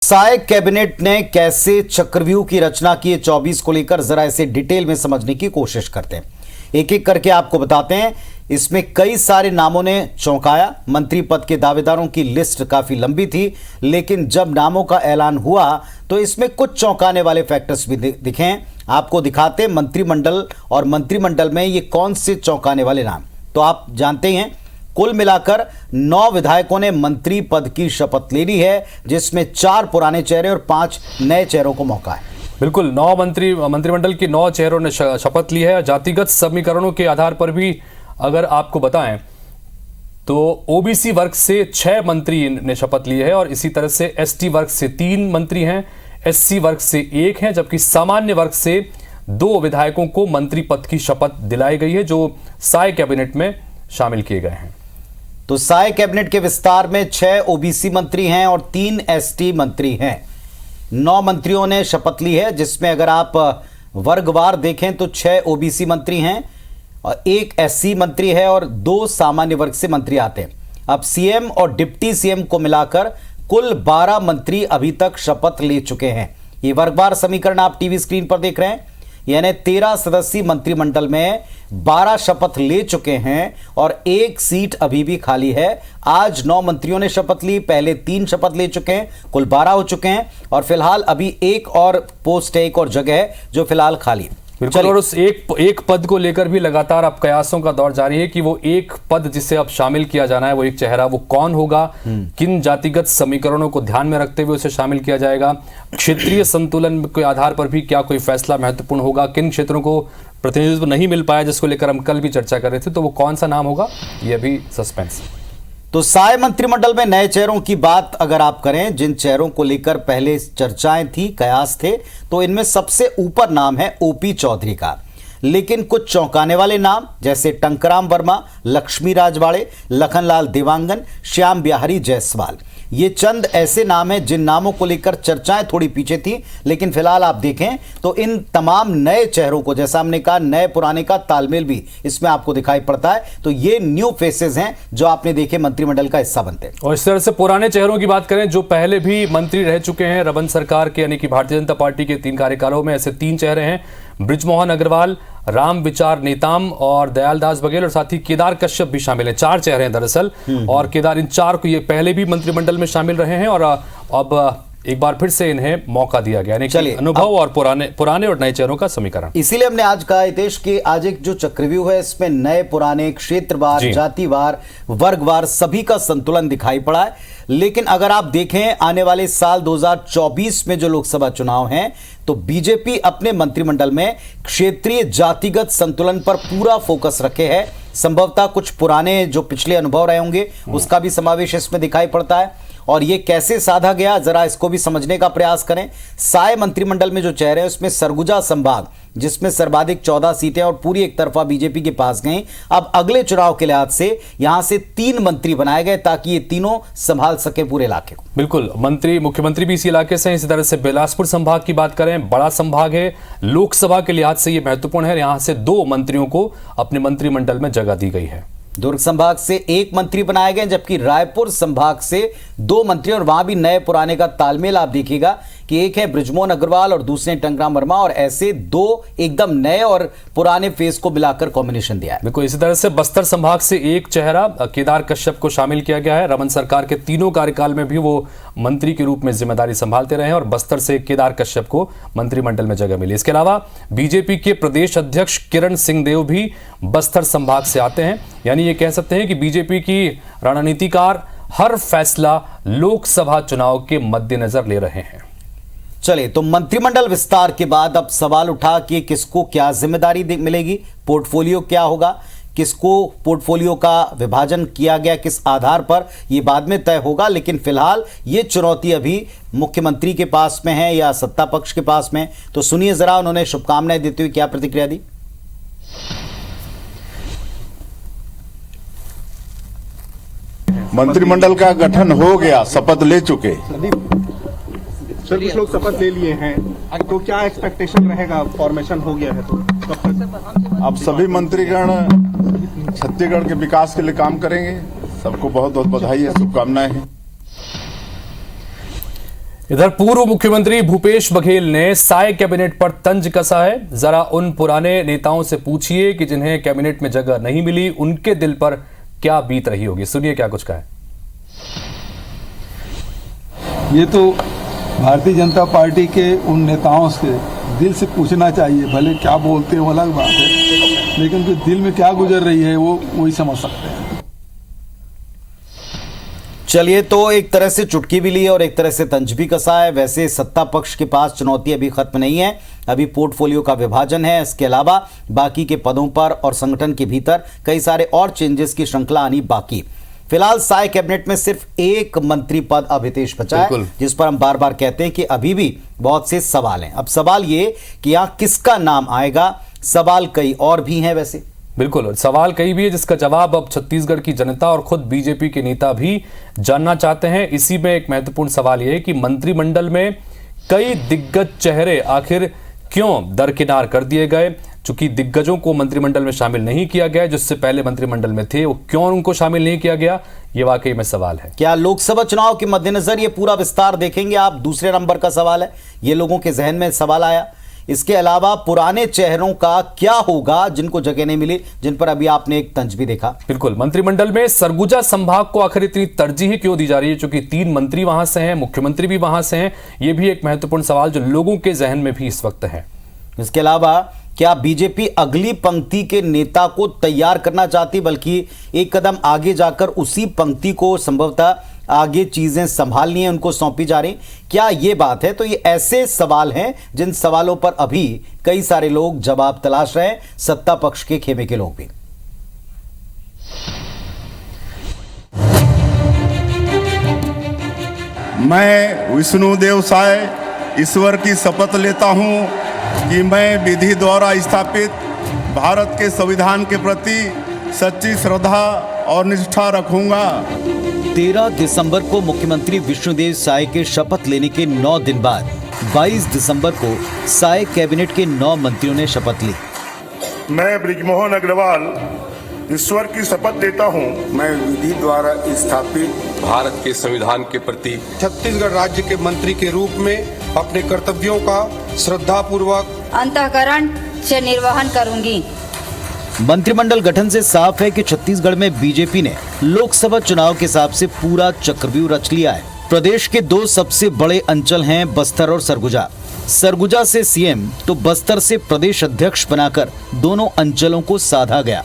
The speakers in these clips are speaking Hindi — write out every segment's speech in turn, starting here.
साय कैबिनेट ने कैसे चक्रव्यूह की रचना की है 24 को लेकर जरा इसे डिटेल में समझने की कोशिश करते हैं। एक एक करके आपको बताते हैं। इसमें कई सारे नामों ने चौंकाया। मंत्री पद के दावेदारों की लिस्ट काफी लंबी थी, लेकिन जब नामों का ऐलान हुआ तो इसमें कुछ चौंकाने वाले फैक्टर्स भी दिखे हैं। आपको दिखाते हैं मंत्रिमंडल और मंत्रिमंडल में ये कौन से चौंकाने वाले नाम। तो आप जानते हैं कुल मिलाकर 9 विधायकों ने मंत्री पद की शपथ ले ली है, जिसमें 4 पुराने चेहरे और 5 नए चेहरों को मौका है। बिल्कुल, 9 मंत्रिमंडल के 9 चेहरों ने शपथ ली है। जातिगत समीकरणों के आधार पर भी अगर आपको बताएं तो ओबीसी वर्ग से 6 मंत्री ने शपथ ली है और इसी तरह से एसटी वर्ग से 3 मंत्री हैं, एससी वर्ग से 1 है, जबकि सामान्य वर्ग से 2 विधायकों को मंत्री पद की शपथ दिलाई गई है, जो साय कैबिनेट में शामिल किए गए हैं। तो साय कैबिनेट के विस्तार में 6 ओबीसी मंत्री हैं और 3 एसटी मंत्री हैं। 9 मंत्रियों ने शपथ ली है, जिसमें अगर आप वर्गवार देखें तो 6 ओबीसी मंत्री हैं और 1 एससी मंत्री है और 2 सामान्य वर्ग से मंत्री आते हैं। अब सीएम और डिप्टी सीएम को मिलाकर कुल 12 मंत्री अभी तक शपथ ले चुके हैं। ये वर्गवार समीकरण आप टीवी स्क्रीन पर देख रहे हैं। यानी 13 सदस्यीय मंत्रिमंडल में 12 शपथ ले चुके हैं और 1 सीट अभी भी खाली है। आज 9 मंत्रियों ने शपथ ली, पहले 3 शपथ ले चुके हैं, कुल 12 हो चुके हैं और फिलहाल अभी एक और पोस्ट है, एक और जगह है जो फिलहाल खाली है। बिल्कुल, और उस एक पद को लेकर भी लगातार अब कयासों का दौर जारी है कि वो एक पद जिसे अब शामिल किया जाना है, वो एक चेहरा, वो कौन होगा, किन जातिगत समीकरणों को ध्यान में रखते हुए उसे शामिल किया जाएगा, क्षेत्रीय संतुलन के आधार पर भी क्या कोई फैसला महत्वपूर्ण होगा, किन क्षेत्रों को प्रतिनिधित्व नहीं मिल पाया जिसको लेकर हम कल भी चर्चा कर रहे थे, तो वो कौन सा नाम होगा, ये भी सस्पेंस। तो साय मंत्रिमंडल में नए चेहरों की बात अगर आप करें, जिन चेहरों को लेकर पहले चर्चाएं थी, कयास थे, तो इनमें सबसे ऊपर नाम है ओपी चौधरी का। लेकिन कुछ चौंकाने वाले नाम जैसे टंकराम वर्मा, लक्ष्मी राजवाड़े, लखनलाल देवांगन, श्याम बिहारी जायसवाल, ये चंद ऐसे नाम हैं जिन नामों को लेकर चर्चाएं थोड़ी पीछे थी। लेकिन फिलहाल आप देखें तो इन तमाम नए चेहरों को, जैसा हमने कहा, नए पुराने का तालमेल भी इसमें आपको दिखाई पड़ता है। तो ये न्यू फेसेस हैं जो आपने देखे मंत्रिमंडल का हिस्सा बनते हैं। और इस तरह से पुराने चेहरों की बात करें जो पहले भी मंत्री रह चुके हैं रमन सरकार के, यानी कि भारतीय जनता पार्टी के 3 कार्यकालों में, ऐसे 3 चेहरे हैं, बृजमोहन अग्रवाल, राम विचार नेताम और दयालदास बघेल, और साथ ही केदार कश्यप भी शामिल हैं। 4 चेहरे हैं दरअसल, और केदार, इन 4 को ये पहले भी मंत्रिमंडल में शामिल रहे हैं और अब एक बार फिर से इन्हें मौका दिया गया, यानी कि अनुभव और पुराने और नए चेहरों का समीकरण। इसीलिए हमने आज कहा हितेश कि आज एक जो चक्रव्यूह है, इसमें नए पुराने, क्षेत्रवार, जातिवार, वर्गवार सभी का संतुलन दिखाई पड़ा है। लेकिन अगर आप देखें आने वाले साल 2024 में जो लोकसभा चुनाव हैं, तो बीजेपी अपने मंत्रिमंडल में क्षेत्रीय जातिगत संतुलन पर पूरा फोकस रखे है। संभवतः कुछ पुराने जो पिछले अनुभव रहे होंगे उसका भी समावेश इसमें दिखाई पड़ता है। और ये कैसे साधा गया, जरा इसको भी समझने का प्रयास करें। साय मंत्रिमंडल में जो चेहरे हैं उसमें सरगुजा संभाग, जिसमें सर्वाधिक 14 सीटें और पूरी एक तरफा बीजेपी के पास गई। अब अगले चुनाव के लिहाज से यहां से 3 मंत्री बनाए गए ताकि ये तीनों संभाल सके पूरे इलाके को। बिल्कुल, मुख्यमंत्री भी इसी इलाके से हैं। इसी तरह से बिलासपुर संभाग की बात करें, बड़ा संभाग है, लोकसभा के लिहाज से ये महत्वपूर्ण है। यहां से 2 मंत्रियों को अपने मंत्रिमंडल में जगह दी गई है। दुर्ग संभाग से 1 मंत्री बनाए गए, जबकि रायपुर संभाग से 2 मंत्री, और वहां भी नए पुराने का तालमेल आप देखिएगा कि एक है बृजमोहन अग्रवाल और दूसरे टंकराम वर्मा, और ऐसे 2 एकदम नए और पुराने फेस को मिलाकर कॉम्बिनेशन दिया है। बिल्कुल, इसी तरह से बस्तर संभाग से 1 चेहरा केदार कश्यप को शामिल किया गया है। रमन सरकार के 3 कार्यकाल में भी वो मंत्री के रूप में जिम्मेदारी संभालते रहे हैं और बस्तर से केदार कश्यप को मंत्रिमंडल में जगह मिली। इसके अलावा बीजेपी के प्रदेश अध्यक्ष किरण सिंहदेव भी बस्तर संभाग से आते हैं। यानी ये कह सकते हैं कि बीजेपी की रणनीतिकार हर फैसला लोकसभा चुनाव के मद्देनजर ले रहे हैं। चलिए, तो मंत्रिमंडल विस्तार के बाद अब सवाल उठा कि किसको क्या जिम्मेदारी मिलेगी, पोर्टफोलियो क्या होगा, किसको पोर्टफोलियो का विभाजन किया गया, किस आधार पर, ये बाद में तय होगा। लेकिन फिलहाल ये चुनौती अभी मुख्यमंत्री के पास में है या सत्ता पक्ष के पास में। तो सुनिए जरा उन्होंने शुभकामनाएं देते हुए क्या प्रतिक्रिया दी। मंत्रिमंडल का गठन हो गया, शपथ ले चुके। सर, कुछ लोग शपथ ले लिए हैं, तो क्या एक्सपेक्टेशन रहेगा? फॉर्मेशन हो गया है तो अब सभी मंत्रीगण छत्तीसगढ़ के विकास के लिए काम करेंगे। सबको बहुत बहुत बधाई है, शुभकामनाएं हैं। इधर पूर्व मुख्यमंत्री भूपेश बघेल ने साय कैबिनेट पर तंज कसा है। जरा उन पुराने नेताओं से पूछिए कि जिन्हें कैबिनेट में जगह नहीं मिली, उनके दिल पर क्या बीत रही होगी। सुनिए क्या कुछ कहा है। ये तो भारतीय जनता पार्टी के उन नेताओं से दिल से पूछना चाहिए, भले क्या बोलते हैं वो अलग बात है, लेकिन उनके दिल में क्या गुजर रही है वो वही समझ सकते हैं। चलिए, तो एक तरह से चुटकी भी ली और एक तरह से तंज भी कसा है। वैसे सत्ता पक्ष के पास चुनौती अभी खत्म नहीं है, अभी पोर्टफोलियो का विभाजन है। इसके अलावा बाकी के पदों पर और संगठन के भीतर कई सारे और चेंजेस की श्रृंखला आनी बाकी। फिलहाल साय कैबिनेट में सिर्फ एक मंत्री पद अब हितेश बचा है, जिस पर हम बार बार कहते हैं कि अभी भी बहुत से सवाल हैं। अब सवाल ये कि यहां किसका नाम आएगा, सवाल कई और भी हैं। वैसे बिल्कुल सवाल कई भी है, जिसका जवाब अब छत्तीसगढ़ की जनता और खुद बीजेपी के नेता भी जानना चाहते हैं। इसी में एक महत्वपूर्ण सवाल यह है कि मंत्रिमंडल में कई दिग्गज चेहरे आखिर क्यों दरकिनार कर दिए गए। चूंकि दिग्गजों को मंत्रिमंडल में शामिल नहीं किया गया, जिससे पहले मंत्रिमंडल में थे, वो क्यों उनको शामिल नहीं किया गया, ये वाकई में सवाल है। क्या लोकसभा चुनाव के मद्देनजर ये पूरा विस्तार देखेंगे आप, दूसरे नंबर का सवाल है। ये लोगों के जहन में सवाल आया। इसके अलावा पुराने चेहरों का क्या होगा जिनको जगह नहीं मिली, जिन पर अभी आपने एक तंज भी देखा। बिल्कुल, मंत्रिमंडल में सरगुजा संभाग को आखिर इतनी तरजीह क्यों दी जा रही है, क्योंकि 3 मंत्री वहां से हैं, मुख्यमंत्री भी वहां से हैं। ये भी एक महत्वपूर्ण सवाल जो लोगों के जहन में भी इस वक्त है। इसके अलावा क्या बीजेपी अगली पंक्ति के नेता को तैयार करना चाहती, बल्कि एक कदम आगे जाकर उसी पंक्ति को संभवतः आगे चीजें संभालनी है, उनको सौंपी जा रही, क्या ये बात है? तो ये ऐसे सवाल हैं जिन सवालों पर अभी कई सारे लोग जवाब तलाश रहे हैं, सत्ता पक्ष के खेमे के लोग भी। मैं विष्णुदेव साय ईश्वर की शपथ लेता हूं कि मैं विधि द्वारा स्थापित भारत के संविधान के प्रति सच्ची श्रद्धा और निष्ठा रखूंगा। 13 दिसंबर को मुख्यमंत्री विष्णुदेव साय के शपथ लेने के 9 दिन बाद 22 दिसंबर को साय कैबिनेट के 9 मंत्रियों ने शपथ ली। मैं बृजमोहन अग्रवाल ईश्वर की शपथ लेता हूं। मैं विधि द्वारा स्थापित भारत के संविधान के प्रति छत्तीसगढ़ राज्य के मंत्री के रूप में अपने कर्तव्यों का श्रद्धापूर्वक अंतःकरण से निर्वहन करूंगी। मंत्रिमंडल गठन से साफ है कि छत्तीसगढ़ में बीजेपी ने लोकसभा चुनाव के हिसाब से पूरा चक्रव्यूह रच लिया है। प्रदेश के 2 सबसे बड़े अंचल हैं बस्तर और सरगुजा। सरगुजा से सीएम तो बस्तर से प्रदेश अध्यक्ष बनाकर दोनों अंचलों को साधा गया।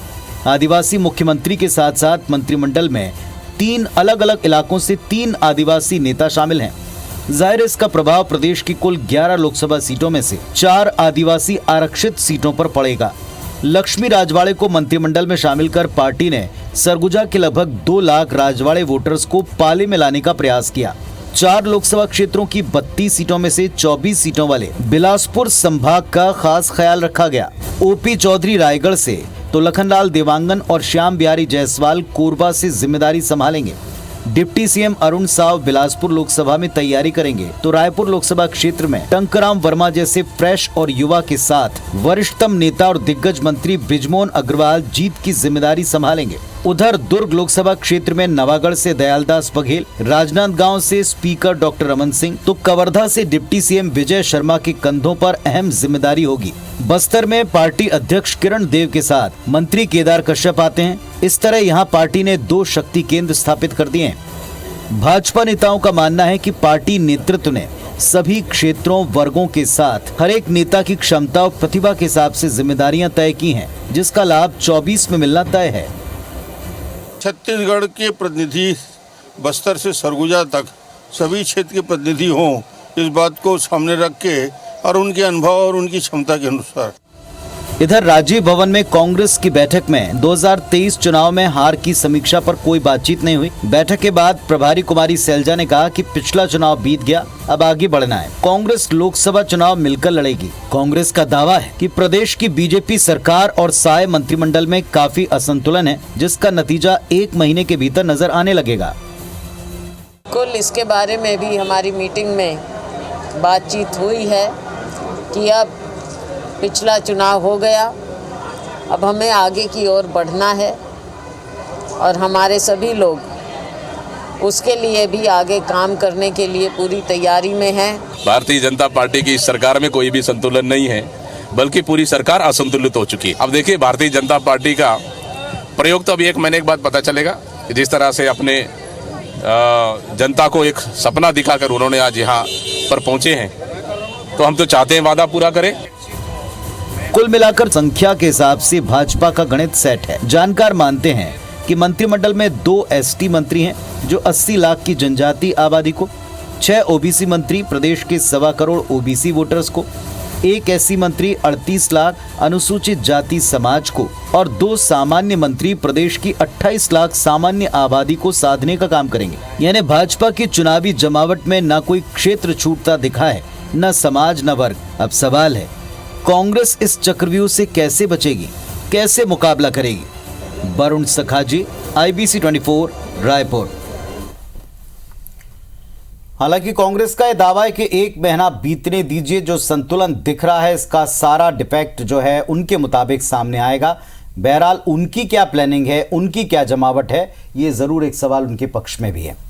आदिवासी मुख्यमंत्री के साथ साथ मंत्रिमंडल में 3 अलग अलग इलाकों से 3 आदिवासी नेता शामिल हैं। जाहिर है इसका प्रभाव प्रदेश की कुल 11 लोकसभा सीटों में से 4 आदिवासी आरक्षित सीटों पर पड़ेगा। लक्ष्मी राजवाड़े को मंत्रिमंडल में शामिल कर पार्टी ने सरगुजा के लगभग 2 लाख राजवाड़े वोटर्स को पाले में लाने का प्रयास किया। 4 लोकसभा क्षेत्रों की 32 सीटों में से 24 सीटों वाले बिलासपुर संभाग का खास ख्याल रखा गया। ओपी चौधरी रायगढ़ से तो लखनलाल देवांगन और श्याम बिहारी जायसवाल कोरबा से जिम्मेदारी संभालेंगे। डिप्टी सीएम अरुण साव बिलासपुर लोकसभा में तैयारी करेंगे, तो रायपुर लोकसभा क्षेत्र में टंकराम वर्मा जैसे फ्रेश और युवा के साथ वरिष्ठतम नेता और दिग्गज मंत्री बृजमोहन अग्रवाल जीत की जिम्मेदारी संभालेंगे। उधर दुर्ग लोकसभा क्षेत्र में नवागढ़ से दयालदास बघेल, राजनांदगांव से स्पीकर डॉक्टर रमन सिंह, तो कवर्धा से डिप्टी सीएम विजय शर्मा के कंधों पर अहम जिम्मेदारी होगी। बस्तर में पार्टी अध्यक्ष किरण देव के साथ मंत्री केदार कश्यप आते हैं। इस तरह यहां पार्टी ने 2 शक्ति केंद्र स्थापित कर दिए हैं। भाजपा नेताओं का मानना है कि पार्टी नेतृत्व ने सभी क्षेत्रों वर्गों के साथ हर एक नेता की क्षमता और प्रतिभा के हिसाब से जिम्मेदारियां तय की हैं, जिसका लाभ 24 में मिलना तय है। छत्तीसगढ़ के प्रतिनिधि बस्तर से सरगुजा तक सभी क्षेत्र के प्रतिनिधि हों, इस बात को सामने रख के और उनके अनुभव और उनकी क्षमता के अनुसार। इधर राजीव भवन में कांग्रेस की बैठक में 2023 चुनाव में हार की समीक्षा पर कोई बातचीत नहीं हुई। बैठक के बाद प्रभारी कुमारी सैलजा ने कहा कि पिछला चुनाव बीत गया, अब आगे बढ़ना है। कांग्रेस लोकसभा चुनाव मिलकर लड़ेगी। कांग्रेस का दावा है कि प्रदेश की बीजेपी सरकार और साय मंत्रिमंडल में काफी असंतुलन है, जिसका नतीजा 1 महीने के भीतर नजर आने लगेगा। कुल इसके बारे में भी हमारी मीटिंग में बातचीत हुई है कि अब पिछला चुनाव हो गया, अब हमें आगे की ओर बढ़ना है और हमारे सभी लोग उसके लिए भी आगे काम करने के लिए पूरी तैयारी में है। भारतीय जनता पार्टी की इस सरकार में कोई भी संतुलन नहीं है, बल्कि पूरी सरकार असंतुलित हो चुकी है। अब देखिए, भारतीय जनता पार्टी का प्रयोग तो अभी 1 महीने के बाद पता चलेगा कि जिस तरह से अपने जनता को एक सपना दिखाकर उन्होंने आज यहाँ पर पहुंचे हैं, तो हम तो चाहते हैं वादा पूरा करें। कुल मिलाकर संख्या के हिसाब से भाजपा का गणित सेट है। जानकार मानते हैं कि मंत्रिमंडल में 2 एसटी मंत्री हैं जो 80 लाख की जनजाति आबादी को, 6 ओबीसी मंत्री प्रदेश के 1.25 करोड़ ओबीसी वोटर्स को, 1 एससी मंत्री 38 लाख अनुसूचित जाति समाज को और 2 सामान्य मंत्री प्रदेश की 28 लाख सामान्य आबादी को साधने का काम करेंगे। यानी भाजपा की चुनावी जमावट में न कोई क्षेत्र छूटता दिखा है, न समाज न वर्ग। अब सवाल है, कांग्रेस इस चक्रव्यूह से कैसे बचेगी, कैसे मुकाबला करेगी? वरुण सखाजी, IBC 24, रायपुर। हालांकि कांग्रेस का यह दावा है कि 1 महीना बीतने दीजिए, जो संतुलन दिख रहा है इसका सारा डिफेक्ट जो है उनके मुताबिक सामने आएगा। बहरहाल उनकी क्या प्लानिंग है, उनकी क्या जमावट है, ये जरूर एक सवाल उनके पक्ष में भी है।